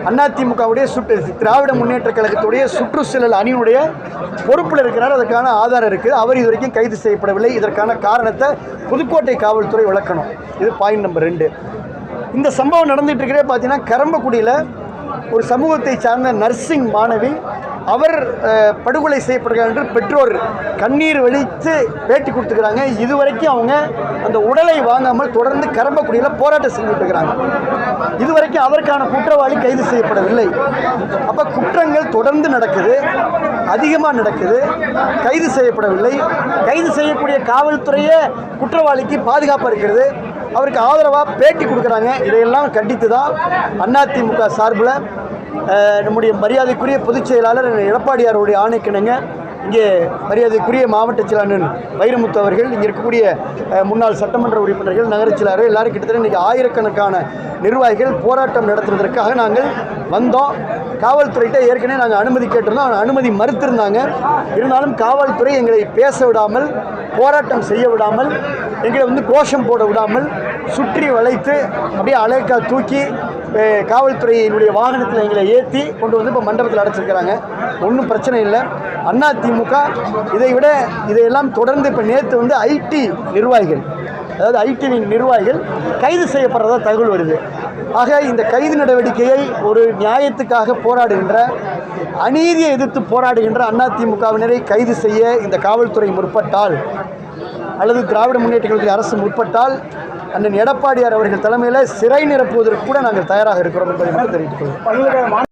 அதிமுகவுடைய திராவிட முன்னேற்ற கழகத்துடைய சுற்றுச்சூழல் அணியினுடைய பொறுப்பில் இருக்கிறார். அதற்கான ஆதாரம் இருக்குது. அவர் இது வரைக்கும் கைது செய்யப்படவில்லை. இதற்கான காரணத்தை புதுக்கோட்டை காவல்துறை விளக்கணும். இது பாயிண்ட் நம்பர் 2. இந்த சம்பவம் நடந்துட்டு இருக்கிறே பார்த்தீங்கன்னா, கரம்பக்குடியில் ஒரு சமூகத்தை சார்ந்த நர்சிங் மாணவி அவர் படுகொலை செய்யப்படுகிறார் என்று பெற்றோர் கண்ணீர் வலித்து பேட்டி கொடுத்துக்கிறாங்க. இதுவரைக்கும் அவங்க அந்த உடலை வாங்காமல் தொடர்ந்து கரம்பக்குடியில் போராட்டம் செஞ்சுட்டு இருக்கிறாங்க. இதுவரைக்கும் அதற்கான குற்றவாளி கைது செய்யப்படவில்லை. அப்போ குற்றங்கள் தொடர்ந்து நடக்குது, அதிகமாக நடக்குது, கைது செய்யப்படவில்லை. கைது செய்யக்கூடிய காவல்துறையே குற்றவாளிக்கு பாதுகாப்பாக இருக்கிறது, அவருக்கு ஆதரவாக பேட்டி கொடுக்குறாங்க. இதையெல்லாம் கண்டித்து தான் அதிமுக சார்பில் நம்முடைய மரியாதைக்குரிய பொதுச் செயலாளர் எடப்பாடியாருடைய ஆணைக்கிணங்க இங்கே மரியாதைக்குரிய மாவட்ட செயலாளர் வைரமுத்து அவர்கள், இங்கே இருக்கக்கூடிய முன்னாள் சட்டமன்ற உறுப்பினர்கள், நகரச் செயலாளர் எல்லாரும் கிட்டத்தட்ட இன்றைக்கி ஆயிரக்கணக்கான நிர்வாகிகள் போராட்டம் நடத்துவதற்காக நாங்கள் வந்தோம். காவல்துறையிட்ட ஏற்கனவே நாங்கள் அனுமதி கேட்டிருந்தோம், அனுமதி மறுத்திருந்தாங்க. இருந்தாலும் காவல்துறை எங்களை பேச விடாமல், போராட்டம் செய்ய விடாமல், எங்களை கோஷம் போட விடாமல் சுற்றி வளைத்து அப்படியே அலைக்கா தூக்கி காவல்துறையினுடைய வாகனத்தில் எங்களை ஏற்றி கொண்டு வந்து இப்போ மண்டபத்தில் அடைச்சிருக்கிறாங்க. ஒன்றும் பிரச்சனை இல்லை. அதிமுக இதையெல்லாம் தொடர்ந்து இப்போ நேற்று ஐடி நிர்வாகிகள், அதாவது ஐடி நிர்வாகிகள் கைது செய்யப்படுறதா தகவல் வருது. ஆக இந்த கைது நடவடிக்கையை ஒரு நியாயத்துக்காக போராடுகின்ற, அநீதியை எதிர்த்து போராடுகின்ற அதிமுகவினரை கைது செய்ய இந்த காவல்துறை முற்பட்டால், அல்லது திராவிட முன்னேற்ற கழக அரசு முற்பட்டால், அண்ணன் எடப்பாடியார் அவர்கள் தலைமையில் சிறை நிரப்புவதற்கு கூட நாங்கள் தயாராக இருக்கிறோம் என்பதை மட்டும் தெரிவித்துக் கொள்வோம்.